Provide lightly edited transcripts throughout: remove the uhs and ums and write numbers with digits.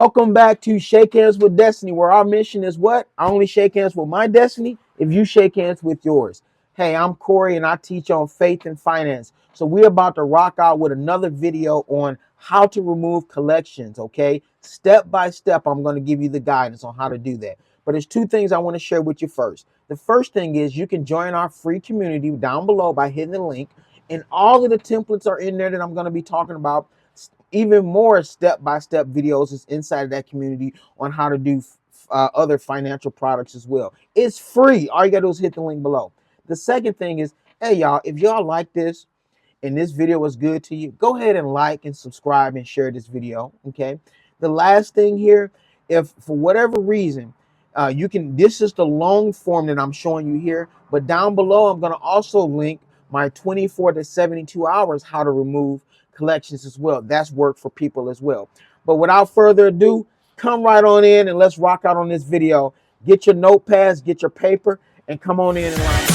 Welcome back to Shake Hands with Destiny, where our mission is what? I only shake hands with my destiny if you shake hands with yours. Hey, I'm Corey and I teach on faith and finance. So we're about to rock out with another video on how to remove collections, okay? Step by step, I'm going to give you the guidance on how to do that. But there's two things I want to share with you first. The first thing is you can join our free community down below by hitting the link. And all of the templates are in there that I'm going to be talking about. Even more step-by-step videos is inside of that community on how to do other financial products as well. It's free. All you gotta do is hit the link below. The second thing is, hey y'all, if y'all like this and this video was good to you, go ahead and like and subscribe and share this video. Okay. The last thing here, if for whatever reason you can, this is the long form that I'm showing you here, but down below I'm going to also link my 24 to 72 hours how to remove collections as well. That's work for people as well. But without further ado, come right on in and let's rock out on this video. Get your notepads, get your paper, and come on in and line.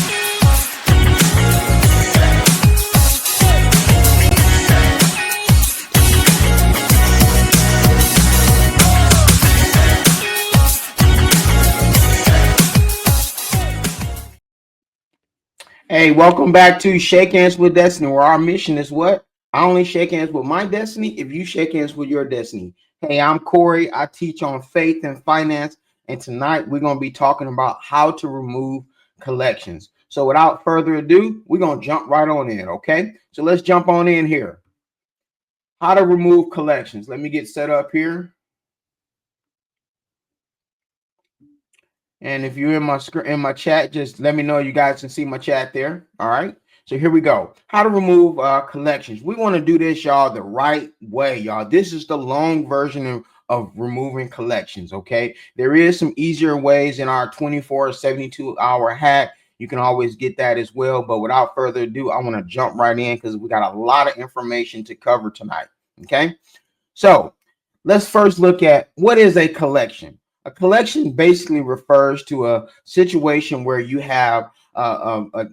Hey, welcome back to Shake Hands with Destiny, where our mission is what? I only shake hands with my destiny if you shake hands with your destiny. Hey, I'm Corey. I teach on faith and finance, and tonight we're going to be talking about how to remove collections. So without further ado, we're going to jump right on in, okay? So let's jump on in here. How to remove collections. Let me get set up here. And if you're in my chat, just let me know. You guys can see my chat there. All right. So here we go. How to remove collections. We want to do this, y'all, the right way, y'all. This is the long version of removing collections. Okay. There is some easier ways in our 24 or 72 hour hack. You can always get that as well. But without further ado, I want to jump right in because we got a lot of information to cover tonight. Okay. So let's first look at what is a collection. A collection basically refers to a situation where you have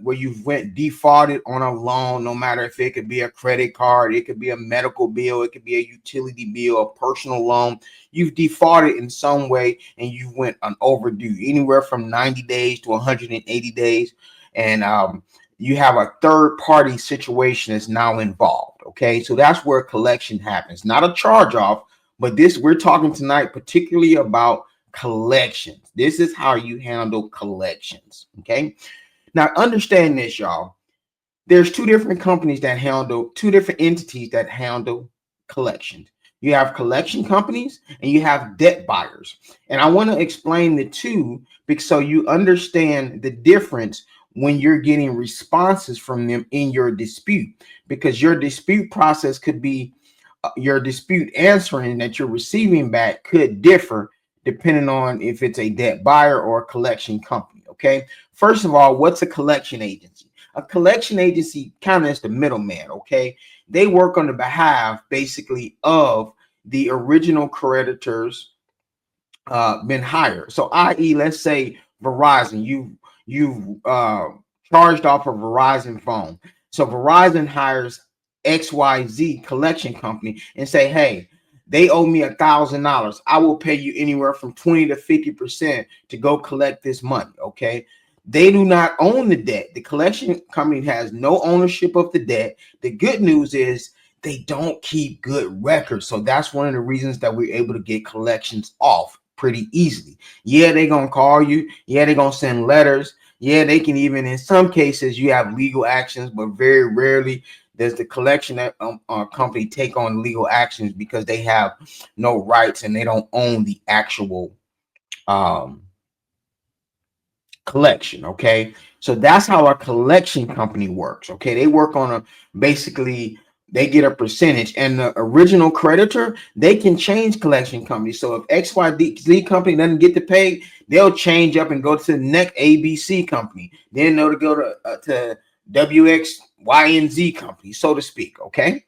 where you've went defaulted on a loan, no matter if it could be a credit card, it could be a medical bill, it could be a utility bill, a personal loan. You've defaulted in some way and you went on overdue, anywhere from 90 days to 180 days. And you have a third party situation that's now involved. Okay, so that's where collection happens, not a charge off, but this we're talking tonight particularly about collections. This is how you handle collections. Okay, now understand this, y'all. There's two different companies that handle, two different entities that handle collections. You have collection companies and you have debt buyers. And I want to explain the two because so you understand the difference when you're getting responses from them in your dispute, because your dispute process could be your dispute answering that you're receiving back could differ depending on if it's a debt buyer or a collection company. Okay, first of all, what's a collection agency? A collection agency kind of is the middleman. Okay, they work on the behalf basically of the original creditors been hired. So i.e., let's say Verizon, you've charged off a Verizon phone. So Verizon hires XYZ collection company and say, hey, they owe me $1,000. I will pay you anywhere from 20 to 50% to go collect this money. Okay. They do not own the debt. The collection company has no ownership of the debt. The good news is they don't keep good records. So that's one of the reasons that we're able to get collections off pretty easily. Yeah, they're going to call you. Yeah, they're going to send letters. Yeah, they can even, in some cases, you have legal actions, but very rarely does the collection company take on legal actions because they have no rights and they don't own the actual collection. Okay, so that's how a collection company works. Okay, they work on a basically they get a percentage, and the original creditor, they can change collection companies. So if XYZ company doesn't get the pay, they'll change up and go to the next ABC company. Then they'll go to WX, Y, and Z company, so to speak. Okay,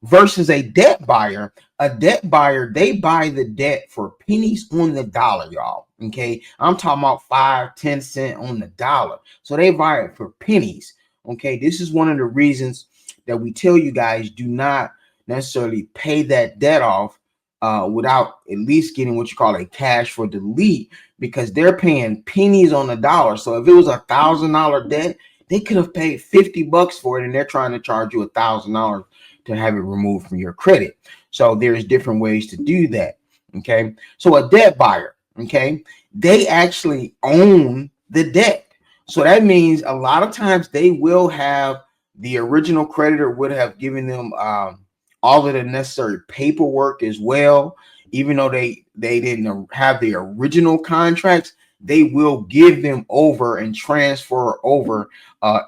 versus a debt buyer. A debt buyer, they buy the debt for pennies on the dollar, y'all. Okay, I'm talking about 5-10 cents on the dollar. So they buy it for pennies. Okay, this is one of the reasons that we tell you guys do not necessarily pay that debt off without at least getting what you call a cash for delete, because they're paying pennies on the dollar. So if it was $1,000 debt, they could have paid $50 for it, and they're trying to charge you $1,000 to have it removed from your credit. So there's different ways to do that. Okay, so a debt buyer, okay, they actually own the debt. So that means a lot of times they will have, the original creditor would have given them all of the necessary paperwork as well. Even though they didn't have the original contracts, they will give them over and transfer over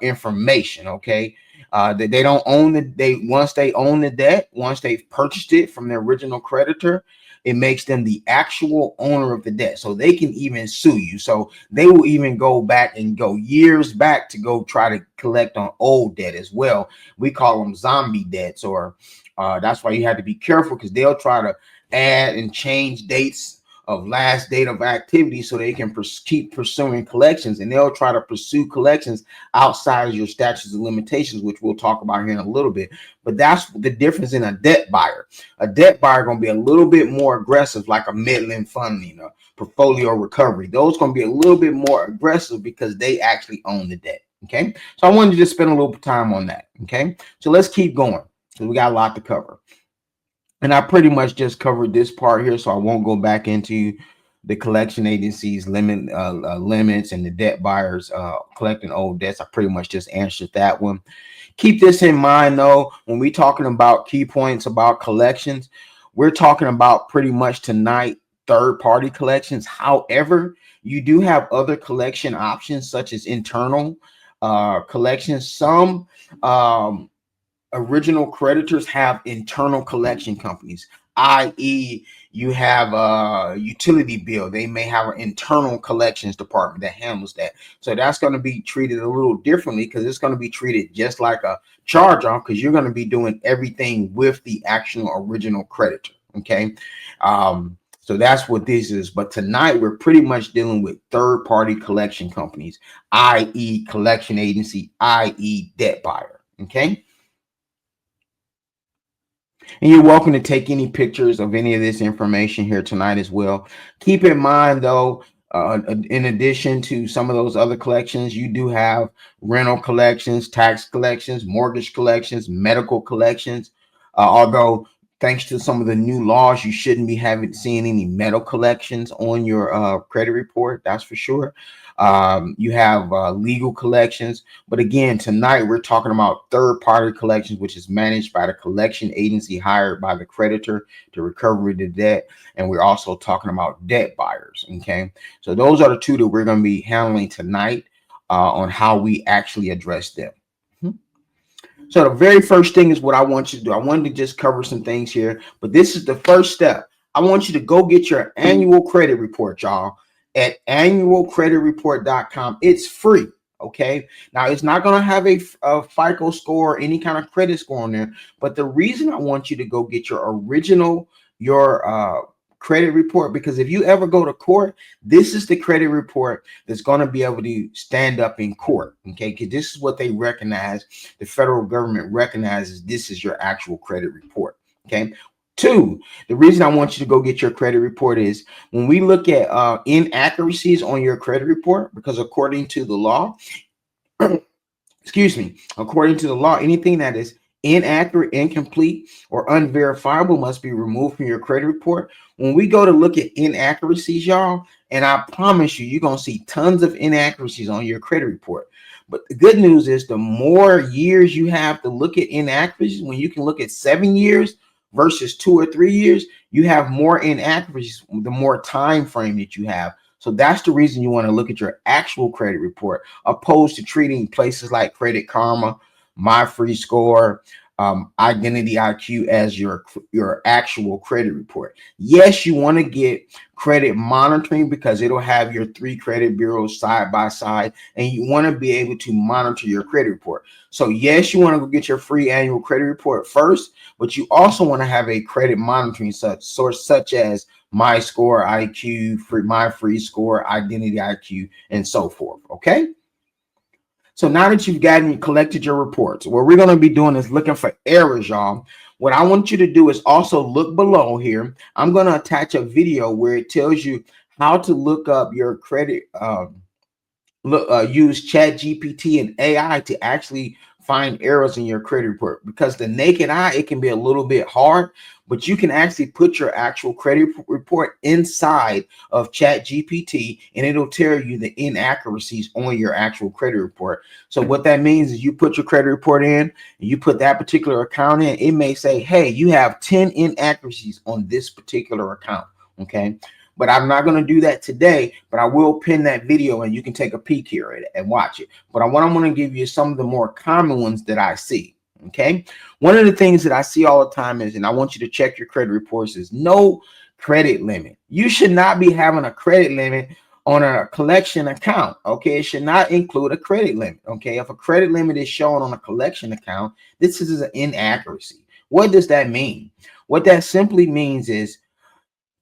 information. Okay, that they don't own once they own the debt, once they've purchased it from the original creditor, it makes them the actual owner of the debt. So they can even sue you. So they will even go back and go years back to go try to collect on old debt as well. We call them zombie debts, or that's why you have to be careful, because they'll try to add and change dates of last date of activity so they can keep pursuing collections, and they'll try to pursue collections outside of your statutes of limitations, which we'll talk about here in a little bit. But that's the difference in a debt buyer. A debt buyer going to be a little bit more aggressive, like a Midland funding, a portfolio recovery. Those going to be a little bit more aggressive because they actually own the debt. Okay, so I wanted to just spend a little time on that. Okay, so let's keep going, because we got a lot to cover. And I pretty much just covered this part here, so I won't go back into the collection agencies limits and the debt buyers collecting old debts. I pretty much just answered that one. Keep this in mind, though, when we're talking about key points about collections, we're talking about pretty much tonight third-party collections. However, you do have other collection options, such as internal collections. Some original creditors have internal collection companies, i.e., you have a utility bill. They may have an internal collections department that handles that. So that's going to be treated a little differently, because it's going to be treated just like a charge off, because you're going to be doing everything with the actual original creditor. Okay. So that's what this is. But tonight we're pretty much dealing with third-party collection companies, i.e., collection agency, i.e., debt buyer. Okay. And you're welcome to take any pictures of any of this information here tonight as well. Keep in mind, though, in addition to some of those other collections, you do have rental collections, tax collections, mortgage collections, medical collections. Although, thanks to some of the new laws, you shouldn't be seeing any medical collections on your credit report. That's for sure. You have legal collections. But again, tonight we're talking about third-party collections, which is managed by the collection agency hired by the creditor to recover the debt. And we're also talking about debt buyers. Okay, so those are the two that we're going to be handling tonight on how we actually address them. So the very first thing is what I want you to do. I wanted to just cover some things here, but this is the first step. I want you to go get your annual credit report, y'all, at annualcreditreport.com. It's free. Okay. Now, it's not going to have a FICO score or any kind of credit score on there. But the reason I want you to go get your credit report, because if you ever go to court, this is the credit report that's going to be able to stand up in court. Okay. Because this is what they recognize. The federal government recognizes this is your actual credit report. Okay. Two, the reason I want you to go get your credit report is when we look at inaccuracies on your credit report, because according to the law, according to the law, anything that is inaccurate, incomplete, or unverifiable must be removed from your credit report. When we go to look at inaccuracies, y'all, and I promise you, you're going to see tons of inaccuracies on your credit report. But the good news is the more years you have to look at inaccuracies, when you can look at 7 years versus 2 or 3 years, you have more inaccuracies the more time frame that you have. So that's the reason you want to look at your actual credit report, opposed to treating places like Credit Karma, My Free Score, Identity IQ as your actual credit report. Yes, you want to get credit monitoring because it'll have your 3 credit bureaus side by side, and you want to be able to monitor your credit report. So yes, you want to go get your free annual credit report first, but you also want to have a credit monitoring source such as My Score IQ, My Free Score, Identity IQ, and so forth. Okay. So now that you've collected your reports, what we're going to be doing is looking for errors, y'all. What I want you to do is also look below here. I'm going to attach a video where it tells you how to look up your credit, use chat gpt and ai to actually find errors in your credit report, because the naked eye, it can be a little bit hard, but you can actually put your actual credit report inside of chat gpt and it'll tell you the inaccuracies on your actual credit report. So what that means is you put your credit report in and you put that particular account in, it may say, hey, you have 10 inaccuracies on this particular account. Okay, but I'm not going to do that today, but I will pin that video and you can take a peek here at it and watch it. But what I'm going to give you some of the more common ones that I see. Okay, one of the things that I see all the time is, and I want you to check your credit reports, is no credit limit. You should not be having a credit limit on a collection account. Okay, it should not include a credit limit. Okay, if a credit limit is shown on a collection account, this is an inaccuracy. What does that mean? What that simply means is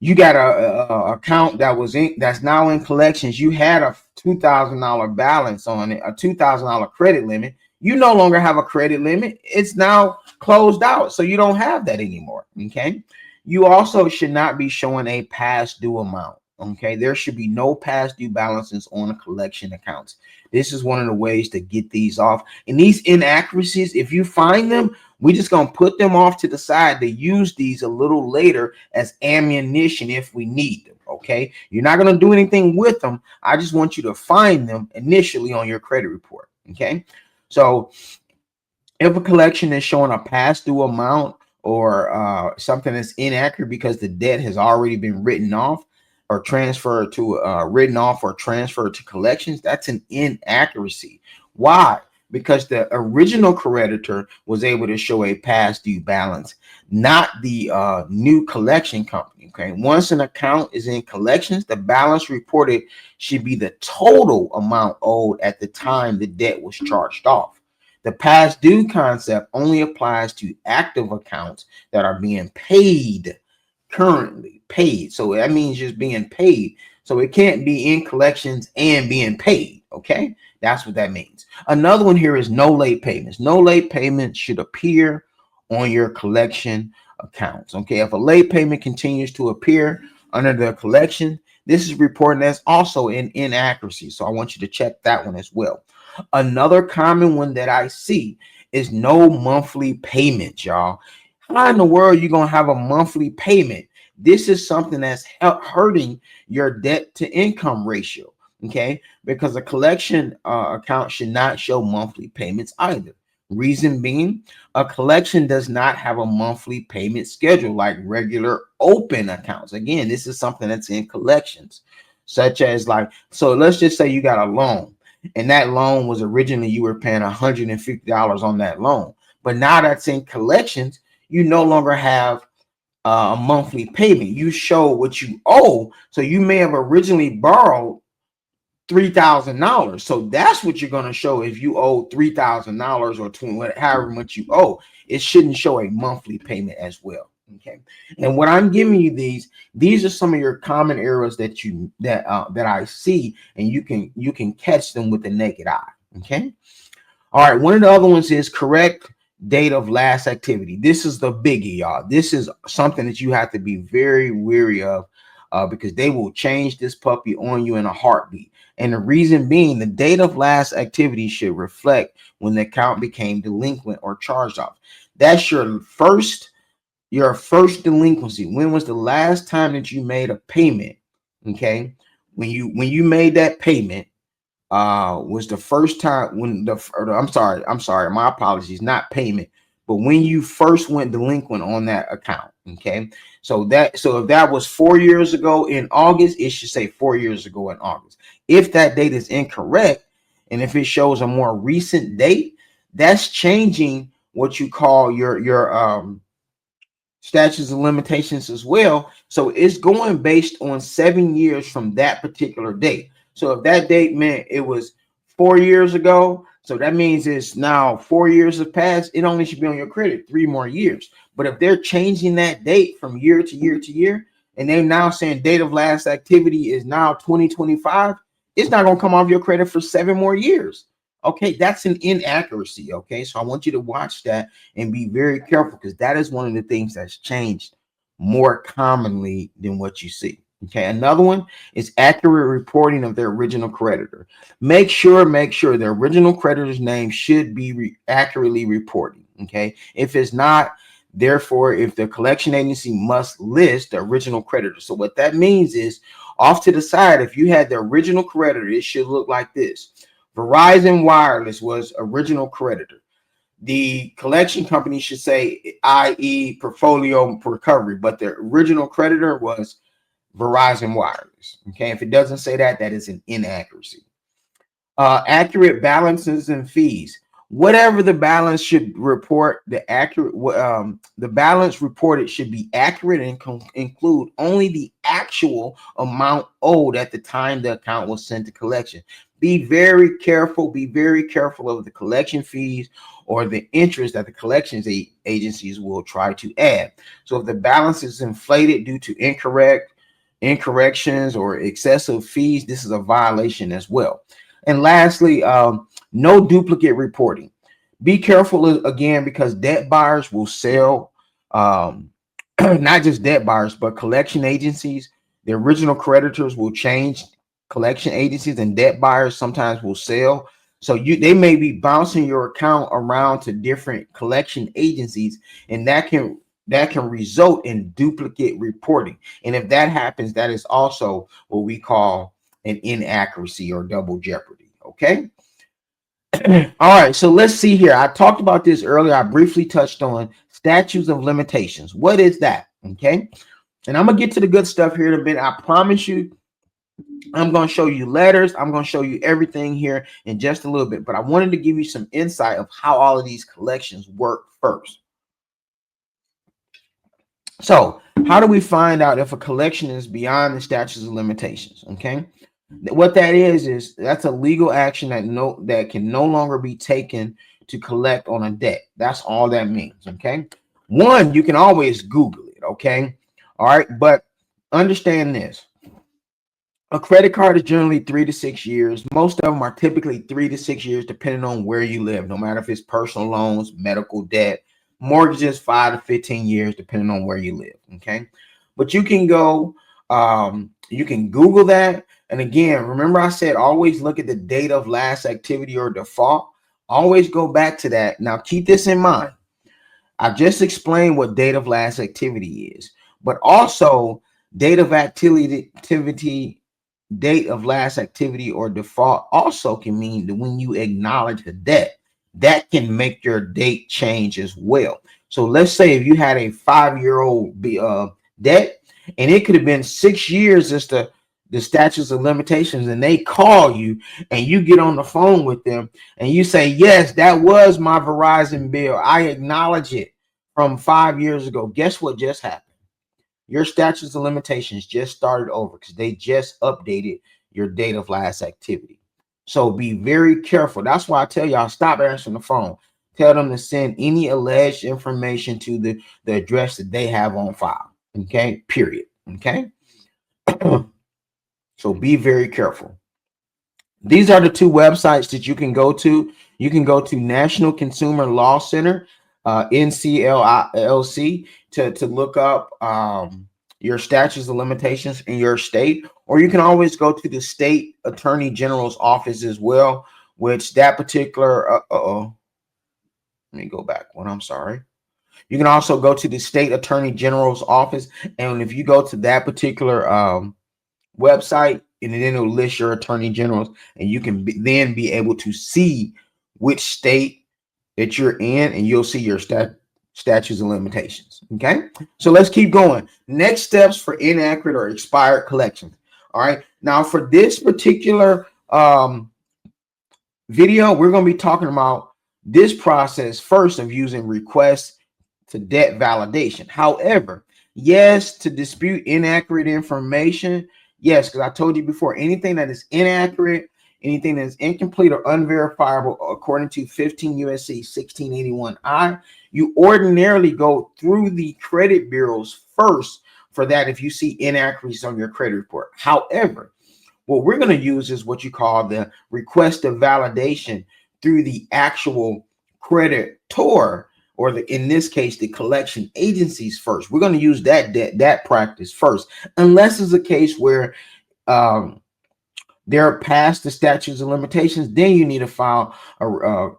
you got a account that's now in collections. You had a $2,000 balance on it, a $2,000 credit limit. You no longer have a credit limit. It's now closed out, so you don't have that anymore. Okay. You also should not be showing a past due amount. Okay, there should be no past due balances on a collection accounts. This is one of the ways to get these off. And these inaccuracies, if you find them, we're just going to put them off to the side to use these a little later as ammunition if we need them. Okay, you're not going to do anything with them. I just want you to find them initially on your credit report. Okay, so if a collection is showing a past due amount or something that's inaccurate because the debt has already been written off or transferred to written off or transferred to collections, that's an inaccuracy. Why? Because the original creditor was able to show a past due balance, not the new collection company. Okay, once an account is in collections, the balance reported should be the total amount owed at the time the debt was charged off. The past due concept only applies to active accounts that are being paid currently. Paid. So that means just being paid. So it can't be in collections and being paid. Okay, that's what that means. Another one here is no late payments. No late payments should appear on your collection accounts. Okay, if a late payment continues to appear under the collection, this is reporting as also an inaccuracy. So I want you to check that one as well. Another common one that I see is no monthly payments, y'all. How in the world are you going to have a monthly payment? This is something that's hurting your debt to income ratio. Okay, because a collection account should not show monthly payments either. Reason being, a collection does not have a monthly payment schedule like regular open accounts. Again, this is something that's in collections, such as like, so let's just say you got a loan and that loan was originally you were paying $150 on that loan, but now that's in collections, you no longer have a monthly payment. You show what you owe. So you may have originally borrowed $3,000. So that's what you're going to show if you owe $3,000 or however much you owe. It shouldn't show a monthly payment as well. Okay. And what I'm giving you these are some of your common errors that I see, and you can catch them with the naked eye. Okay. All right. One of the other ones is correct date of last activity. This is the biggie, y'all. This is something that you have to be very wary of because they will change this puppy on you in a heartbeat. And the reason being, the date of last activity should reflect when the account became delinquent or charged off. That's your first delinquency. When was the last time that you made a payment? Okay, when you made that payment, was the first time when I'm sorry, my apologies, not payment, but when you first went delinquent on that account. Okay, so if that was 4 years ago in August, it should say 4 years ago in August. If that date is incorrect, and if it shows a more recent date, that's changing what you call your statutes of limitations as well. So it's going based on 7 years from that particular date. So if that date meant it was 4 years ago, so that means it's now 4 years have passed, it only should be on your credit 3 more years. But if they're changing that date from year to year to year, and they're now saying date of last activity is now 2025, it's not going to come off your credit for 7 more years. Okay, that's an inaccuracy. Okay, so I want you to watch that and be very careful, because that is one of the things that's changed more commonly than what you see. Okay, another one is accurate reporting of the original creditor. Make sure the original creditor's name should be accurately reported. Okay, if it's not, therefore, if the collection agency must list the original creditor. So what that means is, off to the side, if you had the original creditor, it should look like this. Verizon Wireless was original creditor. The collection company should say, i.e., portfolio recovery, but the original creditor was Verizon Wireless. Okay, if it doesn't say that, that is an inaccuracy. Accurate balances and fees. Whatever the balance should report, the balance reported should be accurate and include only the actual amount owed at the time the account was sent to collection. Be very careful. Be very careful of the collection fees or the interest that the collections agencies will try to add. So if the balance is inflated due to incorrections or excessive fees, this is a violation as well. And lastly, no duplicate reporting. Be careful again, because debt buyers will sell, not just debt buyers, but collection agencies. The original creditors will change collection agencies, and debt buyers sometimes will sell. So they may be bouncing your account around to different collection agencies, and that can result in duplicate reporting. And if that happens, that is also what we call an inaccuracy or double jeopardy. Okay. All right. So let's see here. I talked about this earlier. I briefly touched on statutes of limitations. What is that? Okay. And I'm going to get to the good stuff here in a bit. I promise you, I'm going to show you letters. I'm going to show you everything here in just a little bit. But I wanted to give you some insight of how all of these collections work first. So how do we find out if a collection is beyond the statutes of limitations? Okay. What that is that's a legal action that can no longer be taken to collect on a debt. That's all that means. Okay. One, you can always Google it. Okay. All right. But understand this. A credit card is generally 3 to 6 years. Most of them are typically 3 to 6 years, depending on where you live, no matter if it's personal loans, medical debt, mortgages, 5 to 15 years, depending on where you live. Okay. But you can go, you can Google that. And again, remember I said always look at the date of last activity or default. Always go back to that. Now keep this in mind. I've just explained what date of last activity is, but also date of date of last activity or default also can mean that when you acknowledge the debt, that can make your date change as well. So let's say if you had a 5-year-old debt, and it could have been 6 years as the statutes of limitations, and they call you and you get on the phone with them and you say, yes, that was my Verizon bill, I acknowledge it from 5 years ago. Guess what just happened? Your statutes of limitations just started over, because they just updated your date of last activity. So be very careful. That's why I tell y'all, stop answering the phone. Tell them to send any alleged information to the address that they have on file. Okay, period. Okay. So be very careful. These are the two websites that you can go to. You can go to National Consumer Law Center, NCLC, to look up your statutes of limitations in your state, or you can always go to the state attorney general's office as well, which that particular, let me go back one, I'm sorry. You can also go to the state attorney general's office, and if you go to that particular website, and then it'll list your attorney generals, and you can then be able to see which state that you're in, and you'll see your statutes of limitations. Okay, so let's keep going. Next steps for inaccurate or expired collections. All right, now for this particular video, we're going to be talking about this process first of using requests to debt validation. However, yes, to dispute inaccurate information, yes, because I told you before, anything that is inaccurate, anything that is incomplete or unverifiable, according to 15 USC 1681I, you ordinarily go through the credit bureaus first for that if you see inaccuracies on your credit report. However, what we're going to use is what you call the request of validation through the actual creditor, or in this case, the collection agencies first. We're going to use that practice first, unless it's a case where um, they're past the statutes of limitations. Then you need to file a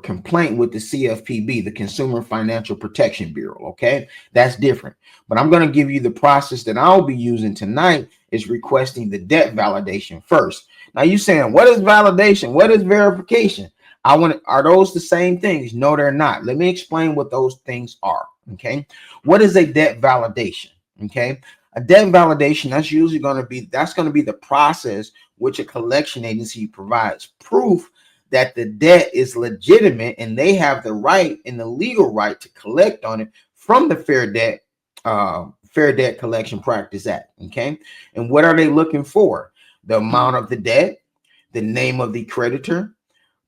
complaint with the CFPB, the Consumer Financial Protection Bureau. Okay, that's different. But I'm going to give you the process that I'll be using tonight is requesting the debt validation first. Now you're saying, what is validation? What is verification? Are those the same things? No, they're not. Let me explain what those things are. Okay, what is a debt validation? Okay, a debt validation, that's usually going to be the process which a collection agency provides proof that the debt is legitimate and they have the right and the legal right to collect on it from the Fair Debt Collection Practice Act. Okay, and what are they looking for? The amount of the debt, the name of the creditor,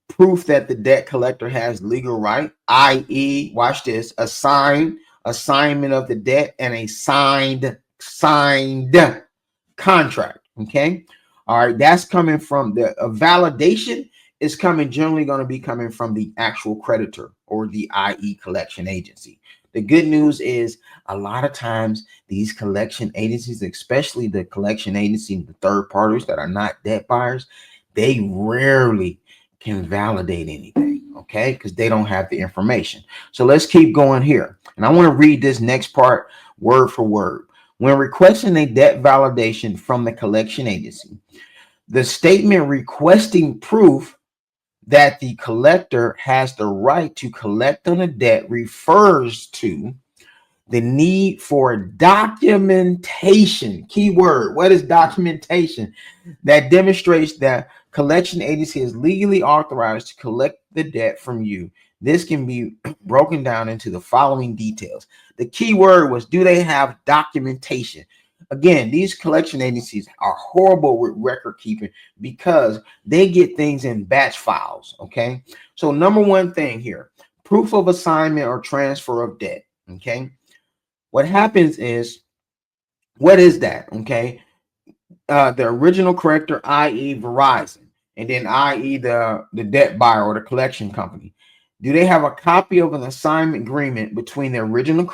proof that the debt collector has legal right, i.e., watch this, assignment of the debt, and a signed contract. Okay, all right, that's coming from the validation is generally going to be coming from the actual creditor or the i.e. collection agency. The good news is a lot of times these collection agencies, especially the collection agency, the third parties that are not debt buyers, they rarely can validate anything, okay, because they don't have the information. So let's keep going here, and I want to read this next part word for word. When requesting a debt validation from the collection agency, the statement requesting proof that the collector has the right to collect on a debt refers to the need for documentation. Keyword, what is documentation? That demonstrates that collection agency is legally authorized to collect the debt from you. This can be broken down into the following details. The key word was, do they have documentation? Again, these collection agencies are horrible with record keeping because they get things in batch files. Okay, so number one thing here, proof of assignment or transfer of debt. Okay, what happens is, what is that? Okay, the original creditor, i.e. Verizon, and then i.e. the debt buyer or the collection company. Do they have a copy of an assignment agreement between the original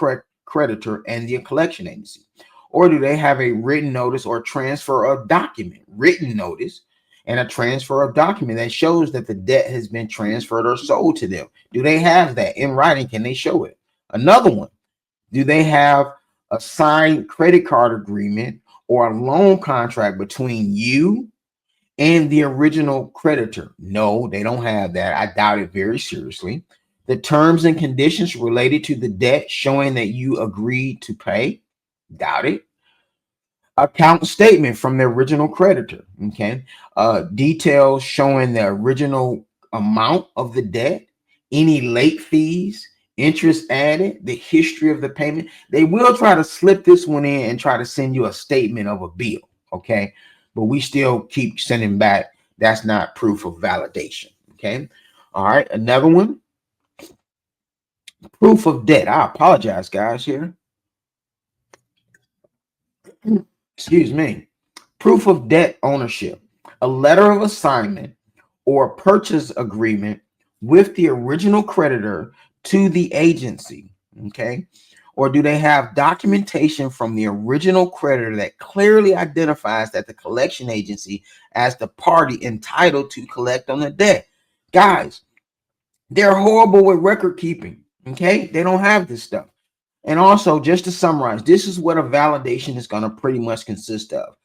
creditor and the collection agency? Or do they have a written notice or transfer of document, written notice and a transfer of document that shows that the debt has been transferred or sold to them? Do they have that in writing? Can they show it? Another one, do they have a signed credit card agreement or a loan contract between you and the original creditor? No, they don't have that. I doubt it very seriously. The terms and conditions related to the debt showing that you agreed to pay? Doubt it. Account statement from the original creditor. Okay. Details showing the original amount of the debt, any late fees, interest added, the history of the payment. They will try to slip this one in and try to send you a statement of a bill. Okay. But we still keep sending back. That's not proof of validation. Okay. All right. Another one, proof of debt. I apologize, guys, here. Excuse me. Proof of debt ownership, a letter of assignment or purchase agreement with the original creditor to the agency. Okay. Or do they have documentation from the original creditor that clearly identifies that the collection agency as the party entitled to collect on the debt? Guys, they're horrible with record keeping. Okay. They don't have this stuff. And also, just to summarize, this is what a validation is going to pretty much consist of: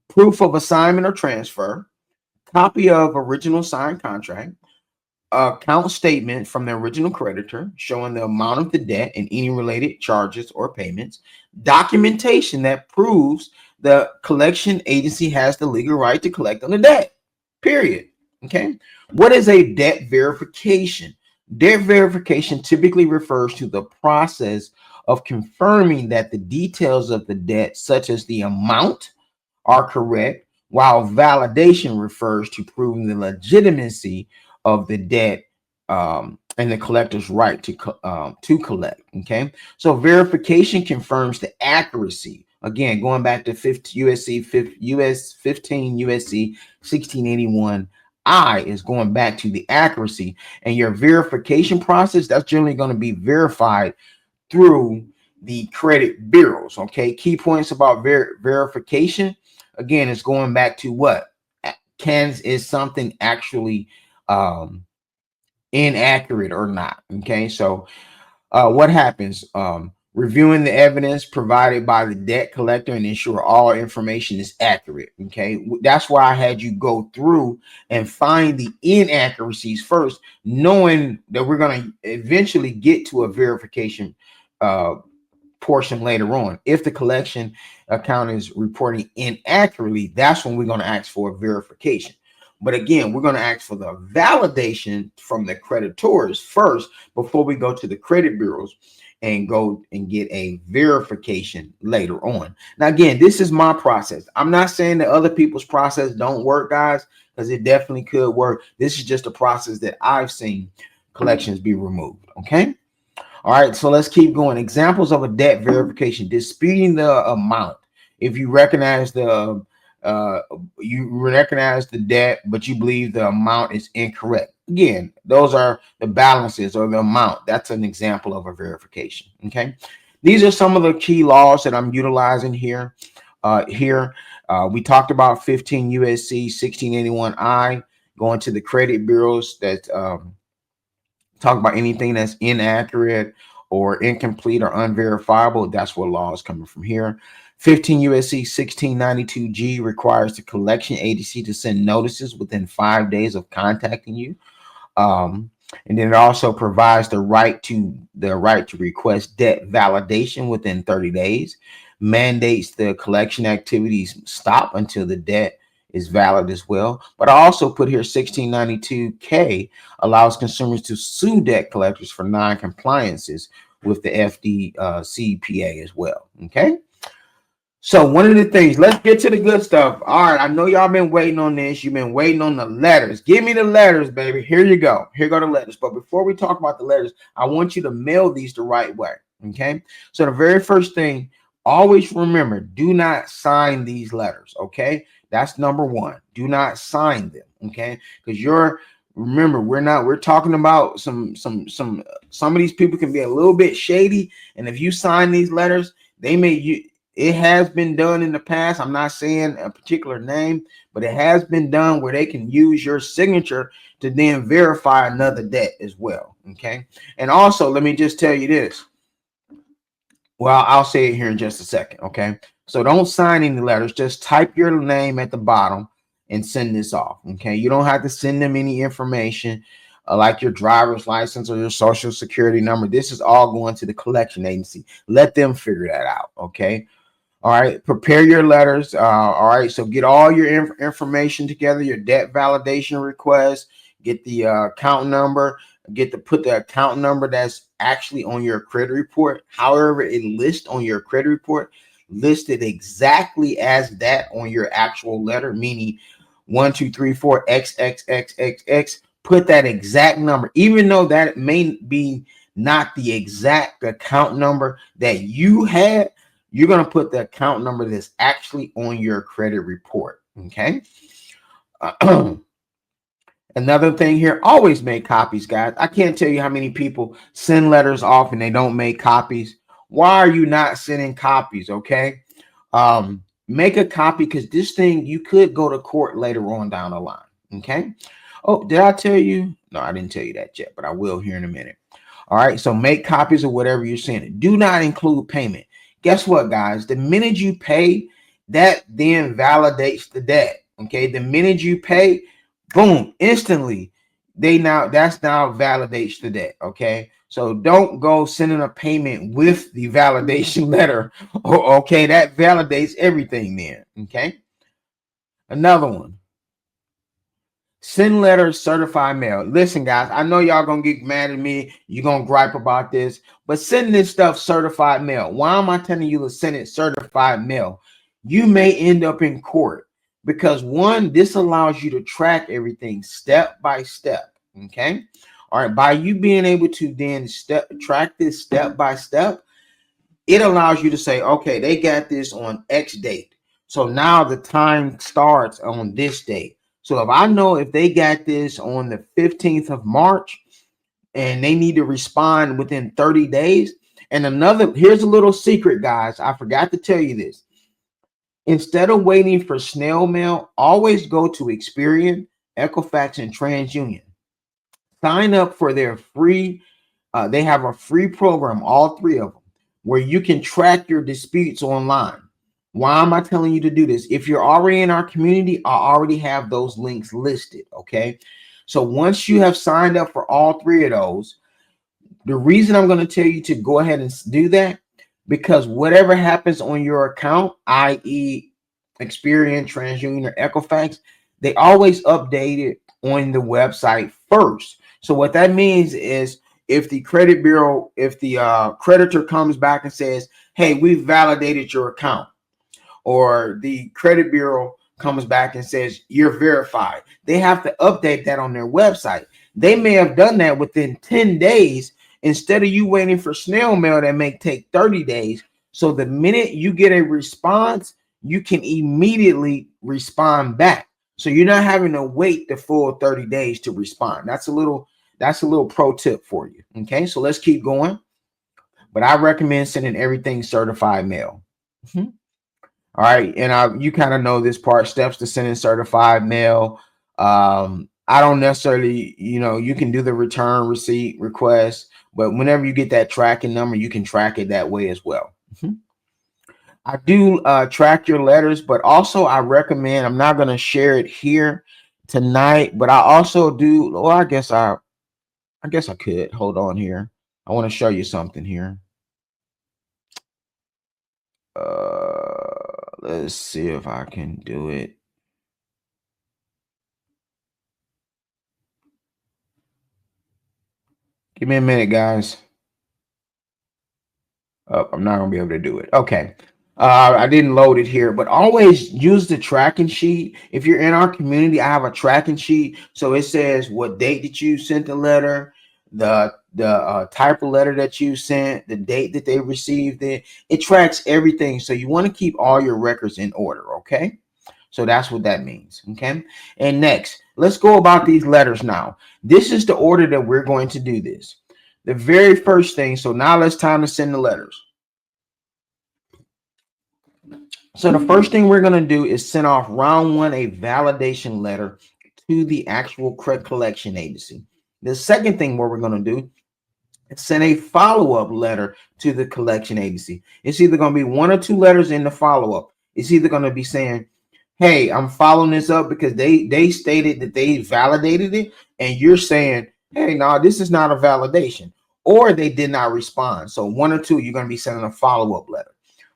proof of assignment or transfer, copy of original signed contract, account statement from the original creditor showing the amount of the debt and any related charges or payments, documentation that proves the collection agency has the legal right to collect on the debt, period. Okay. What is a debt verification? Debt verification typically refers to the process of confirming that the details of the debt, such as the amount, are correct, while validation refers to proving the legitimacy of the debt and the collector's right to collect. Okay, so verification confirms the accuracy. Again, going back to 15 USC 1681 I is going back to the accuracy, and your verification process, that's generally going to be verified through the credit bureaus. Okay, key points about verification. Again, it's going back to what is something actually inaccurate or not. Okay, so what happens? Reviewing the evidence provided by the debt collector and ensure all information is accurate. Okay, that's why I had you go through and find the inaccuracies first, knowing that we're going to eventually get to a verification portion later on. If the collection account is reporting inaccurately, that's when we're going to ask for a verification. But again, we're going to ask for the validation from the creditors first before we go to the credit bureaus and go and get a verification later on. Now, again, this is my process. I'm not saying that other people's process don't work, guys, because it definitely could work. This is just a process that I've seen collections be removed. Okay. All right, so let's keep going. Examples of a debt verification: disputing the amount. If you recognize the debt, but you believe the amount is incorrect. Again, those are the balances or the amount. That's an example of a verification. Okay, these are some of the key laws that I'm utilizing here. We talked about 15 USC 1681I, going to the credit bureaus that talk about anything that's inaccurate or incomplete or unverifiable. That's what law is coming from here. 15 USC 1692G requires the collection agency to send notices within 5 days of contacting you. And then it also provides the right to request debt validation within 30 days, mandates the collection activities stop until the debt is valid as well. But I also put here 1692K allows consumers to sue debt collectors for non-compliances with the FDCPA as well. Okay. So one of the things, let's get to the good stuff. All right, I know y'all been waiting on this. You've been waiting on the letters. Give me the letters, baby. Here you go. Here go the letters. But before we talk about the letters, I want you to mail these the right way. Okay. So the very first thing, always remember, do not sign these letters. Okay. That's number one. Do not sign them. Okay. Because remember, we're talking about some of these people can be a little bit shady. And if you sign these letters, it has been done in the past. I'm not saying a particular name, but it has been done where they can use your signature to then verify another debt as well. Okay. And also, let me just tell you this. Well, I'll say it here in just a second. Okay. So don't sign any letters. Just type your name at the bottom and send this off. Okay. You don't have to send them any information like your driver's license or your social security number. This is all going to the collection agency. Let them figure that out. Okay. All right, prepare your letters. All right, so get all your information together, your debt validation request, get the account number, put the account number that's actually on your credit report. However, it lists on your credit report, listed exactly as that on your actual letter, meaning 1234 XXXXX. Put that exact number, even though that may be not the exact account number that you had. You're going to put the account number that's actually on your credit report. Okay. Another thing here, always make copies, guys. I can't tell you how many people send letters off and they don't make copies. Why are you not sending copies? Okay. Make a copy, because this thing, you could go to court later on down the line. Okay. Oh, did I tell you? No, I didn't tell you that yet, but I will here in a minute. All right. So make copies of whatever you're sending. Do not include payment. Guess what, guys? The minute you pay, that then validates the debt. Okay. The minute you pay, boom, instantly, that's now validates the debt. Okay. So don't go sending a payment with the validation letter. Okay. That validates everything then. Okay. Another one. Send letters, certified mail. Listen, guys, I know y'all gonna get mad at me. You're gonna gripe about this, but send this stuff certified mail. Why am I telling you to send it certified mail? You may end up in court because one, this allows you to track everything step by step. Okay. All right. By you being able to then track this step by step, it allows you to say, okay, they got this on X date. So now the time starts on this date. So if I know if they got this on the 15th of March and they need to respond within 30 days, and here's a little secret, guys. I forgot to tell you this. Instead of waiting for snail mail, always go to Experian, Equifax, and TransUnion. Sign up for their free, they have a free program, all three of them, where you can track your disputes online. Why am I telling you to do this? If you're already in our community, I already have those links listed, okay? So once you have signed up for all three of those, the reason I'm going to tell you to go ahead and do that, because whatever happens on your account, i.e. Experian, TransUnion, or Equifax, they always update it on the website first. So what that means is if the credit bureau, if the creditor comes back and says, hey, we've validated your account, or the credit bureau comes back and says you're verified, they have to update that on their website. They may have done that within 10 days instead of you waiting for snail mail that may take 30 days. So the minute you get a response, you can immediately respond back. So you're not having to wait the full 30 days to respond. That's a little pro tip for you. Okay, so let's keep going. But I recommend sending everything certified mail. All right, and you kind of know this part, steps to sending certified mail. I don't necessarily, you can do the return receipt request, but whenever you get that tracking number, you can track it that way as well. I do track your letters, but also I recommend, I'm not going to share it here tonight, but I also do, well, I guess I could. Hold on here. I want to show you something here. Let's see if I can do it. Give me a minute, guys. Oh, I'm not gonna be able to do it. Okay. I didn't load it here, but always use the tracking sheet. If you're in our community, I have a tracking sheet. So it says what date that you sent the letter, the type of letter that you sent, the date that they received it. It tracks everything. So you want to keep all your records in order. Okay. So that's what that means. Okay. And next, let's go about these letters now. This is the order that we're going to do this. The very first thing. So now it's time to send the letters. So the first thing we're going to do is send off round one, a validation letter to the actual credit collection agency. The second thing what we're going to do is send a follow-up letter to the collection agency. It's either going to be one or two letters in the follow-up. It's either going to be saying, hey, I'm following this up because they stated that they validated it, and you're saying, hey, no, this is not a validation, or they did not respond. So one or two, you're going to be sending a follow-up letter.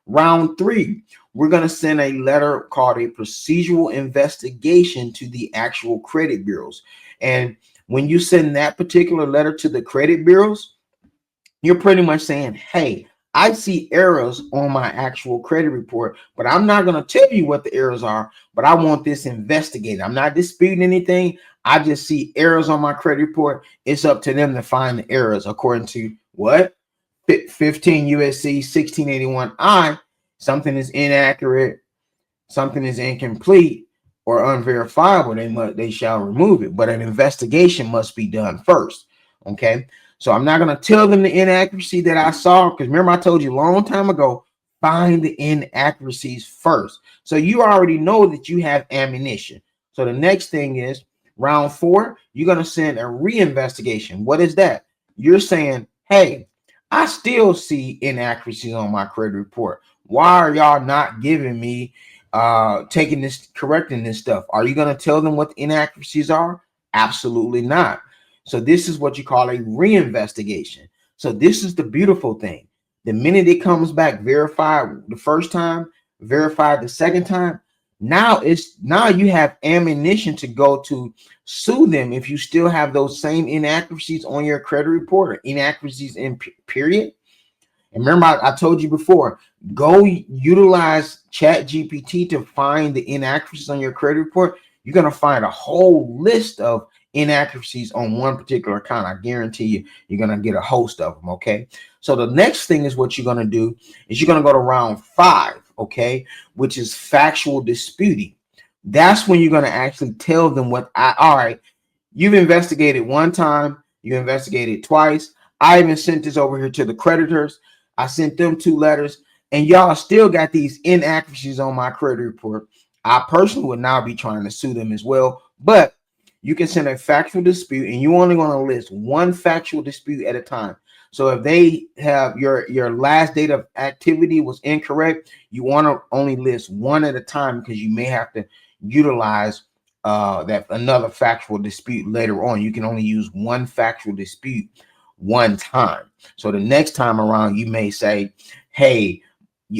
Round three, we're going to send a letter called a procedural investigation to the actual credit bureaus. And when you send that particular letter to the credit bureaus, you're pretty much saying, hey, I see errors on my actual credit report, but I'm not going to tell you what the errors are, but I want this investigated. I'm not disputing anything. I just see errors on my credit report. It's up to them to find the errors according to what? 15 USC 1681I. Something is inaccurate, something is incomplete or unverifiable, they shall remove it. But an investigation must be done first. Okay. So I'm not going to tell them the inaccuracy that I saw, because remember I told you a long time ago, find the inaccuracies first. So you already know that you have ammunition. So the next thing is round four, you're going to send a reinvestigation. What is that? You're saying, hey, I still see inaccuracies on my credit report. Why are y'all not giving me correcting this stuff? Are you going to tell them what the inaccuracies are? Absolutely not. So this is what you call a reinvestigation. So this is the beautiful thing. The minute it comes back verified the first time, verified the second time, now you have ammunition to go to sue them if you still have those same inaccuracies on your credit report or inaccuracies in period. And remember, I told you before, go utilize ChatGPT to find the inaccuracies on your credit report. You're going to find a whole list of inaccuracies on one particular account. I guarantee you, you're going to get a host of them. Okay. So the next thing is what you're going to do is you're going to go to round five. Okay. Which is factual disputing. That's when you're going to actually tell them all right, you've investigated one time, you investigated twice. I even sent this over here to the creditors. I sent them 2 letters, and y'all still got these inaccuracies on my credit report. I personally would now be trying to sue them as well, but you can send a factual dispute, and you only want to list one factual dispute at a time. So if they have your last date of activity was incorrect, you want to only list one at a time, because you may have to utilize that another factual dispute later on. You can only use one factual dispute one time. So the next time around, you may say, hey,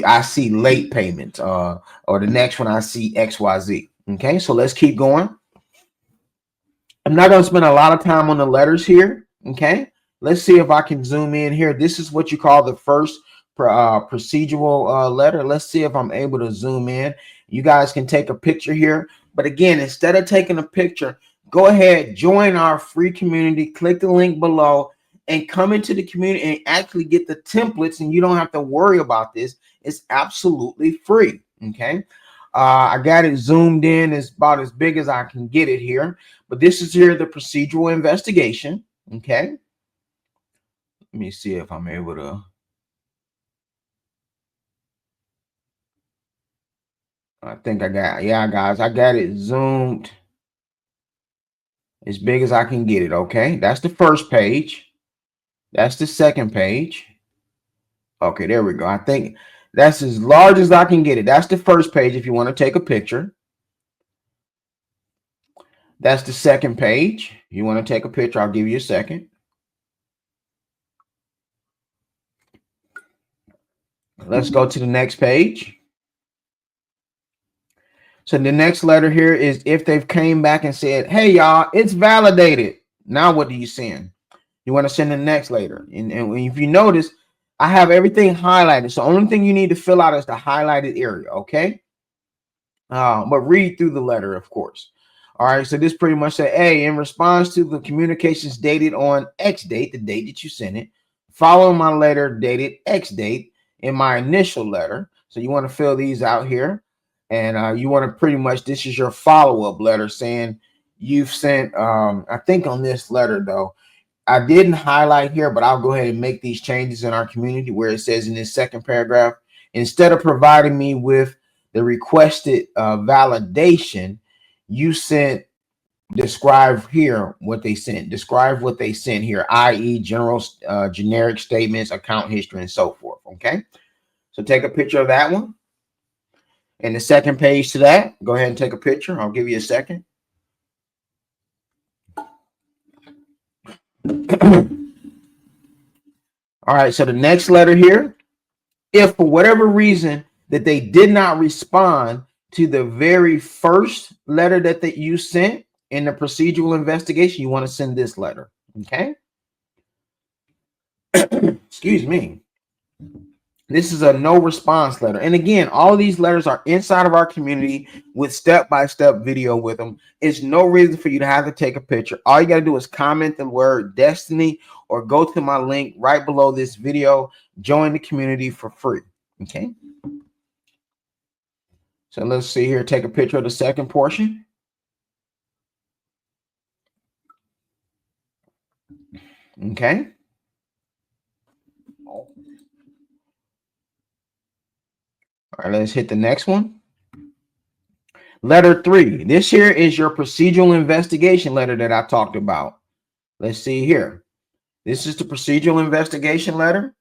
I see late payments, or the next one I see XYZ. Okay, so let's keep going. I'm not going to spend a lot of time on the letters here. Okay, let's see if I can zoom in here. This is what you call the first procedural letter. Let's see if I'm able to zoom in. You guys can take a picture here. But again, instead of taking a picture, go ahead, join our free community, click the link below, and come into the community and actually get the templates, and you don't have to worry about this. It's absolutely free. Okay. I got it zoomed in. It's about as big as I can get it here. But this is here the procedural investigation. Okay. Let me see if I'm able to. I think I got, yeah, guys, I got it zoomed as big as I can get it. Okay. That's the first page. That's the second page. Okay, there we go. I think that's as large as I can get it. That's the first page if you want to take a picture. That's the second page. You want to take a picture, I'll give you a second. Let's go to the next page. So the next letter here is if they've came back and said, hey, y'all, it's validated. Now what do you send? You want to send the next letter. And if you notice, I have everything highlighted. So the only thing you need to fill out is the highlighted area, okay? But read through the letter, of course. All right, so this pretty much say, hey, in response to the communications dated on X date, the date that you sent it, following my letter dated X date in my initial letter. So you want to fill these out here. And you want to pretty much, this is your follow-up letter saying you've sent, I think on this letter, though, I didn't highlight here, but I'll go ahead and make these changes in our community where it says in this second paragraph, instead of providing me with the requested validation, you sent, describe here what they sent. Describe what they sent here, i.e. general generic statements, account history, and so forth. Okay, so take a picture of that one. And the second page to that, go ahead and take a picture. I'll give you a second. All right, so the next letter here, if for whatever reason that they did not respond to the very first letter that you sent in the procedural investigation, you want to send this letter. Okay. Excuse me. This is a no response letter. And again, all of these letters are inside of our community with step-by-step video with them. It's no reason for you to have to take a picture. All you got to do is comment the word destiny or go to my link right below this video. Join the community for free. Okay. So let's see here. Take a picture of the second portion. Okay. All right, let's hit the next one. Letter 3. This here is your procedural investigation letter that I talked about. Let's see here. This is the procedural investigation letter.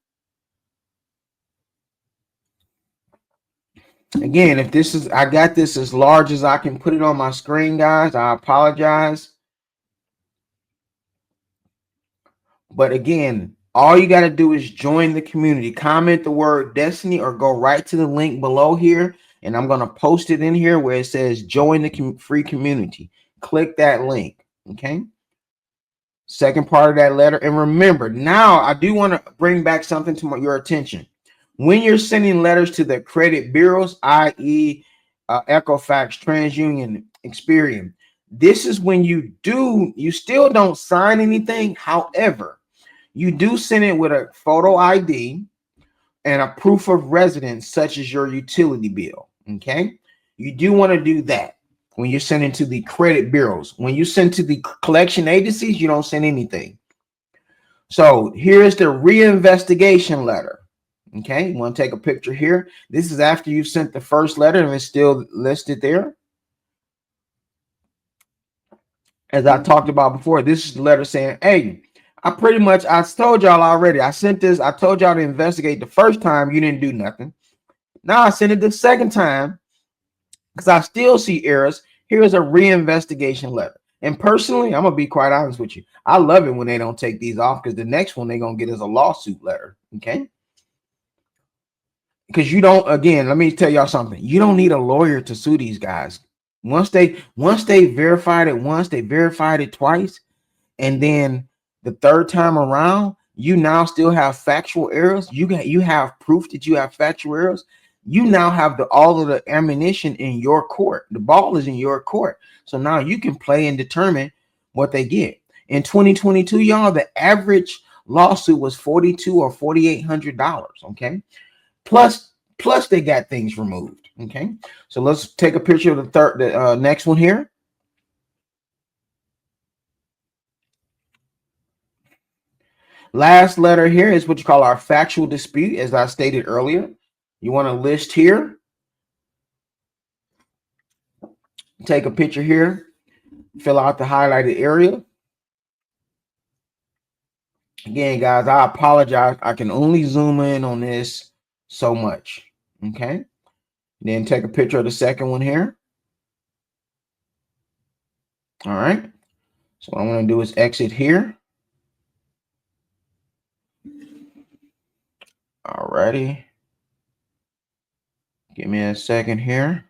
Again, if this is, I got this as large as I can put it on my screen, guys. I apologize. But again, all you got to do is join the community. Comment the word destiny or go right to the link below here. And I'm going to post it in here where it says join the free community. Click that link. Okay. Second part of that letter. And remember, now I do want to bring back something to your attention. When you're sending letters to the credit bureaus, i.e. Equifax, TransUnion, Experian, this is when you still don't sign anything. However, you do send it with a photo ID and a proof of residence, such as your utility bill. Okay, you do want to do that. when you're sending to the credit bureaus. When you send to the collection agencies, you don't send anything. So here's the reinvestigation letter. Okay, you want to take a picture here. This is after you sent the first letter and it's still listed there. As I talked about before, this is the letter saying, hey, I told y'all already. I sent this. I told y'all to investigate the first time. You didn't do nothing. Now I sent it the second time because I still see errors. Here's a reinvestigation letter. And personally, I'm going to be quite honest with you. I love it when they don't take these off because the next one they're going to get is a lawsuit letter. Okay. Because you don't, again, let me tell y'all something. You don't need a lawyer to sue these guys. Once they verified it once, they verified it twice, and then the third time around, you now still have factual errors. You have proof that you have factual errors. You now have all of the ammunition in your court. The ball is in your court. So now you can play and determine what they get. In 2022, y'all, the average lawsuit was $4,200 or $4,800. Okay. Plus they got things removed. Okay, so let's take a picture of the next one here. Last letter here is what you call our factual dispute. As I stated earlier, you want to list here, take a picture here, fill out the highlighted area. Again, guys, I apologize. I can only zoom in on this so much. Okay. Then take a picture of the second one here. All right. So what I'm going to do is exit here. All righty. Give me a second here.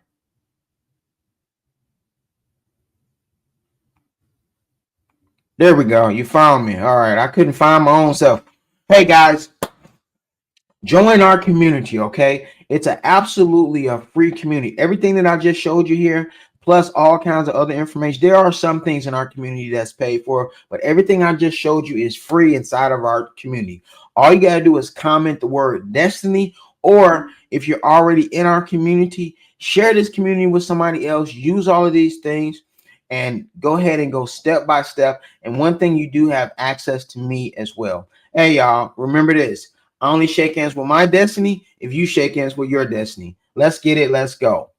There we go. You found me. All right. I couldn't find my own self. Hey, guys. Join our community, okay? It's absolutely a free community. Everything that I just showed you here, plus all kinds of other information. There are some things in our community that's paid for, but everything I just showed you is free inside of our community. All you got to do is comment the word Destiny, or if you're already in our community, share this community with somebody else. Use all of these things and go ahead and go step by step. And one thing, you do have access to me as well. Hey, y'all, remember this. I only shake hands with my destiny if you shake hands with your destiny. Let's get it. Let's go.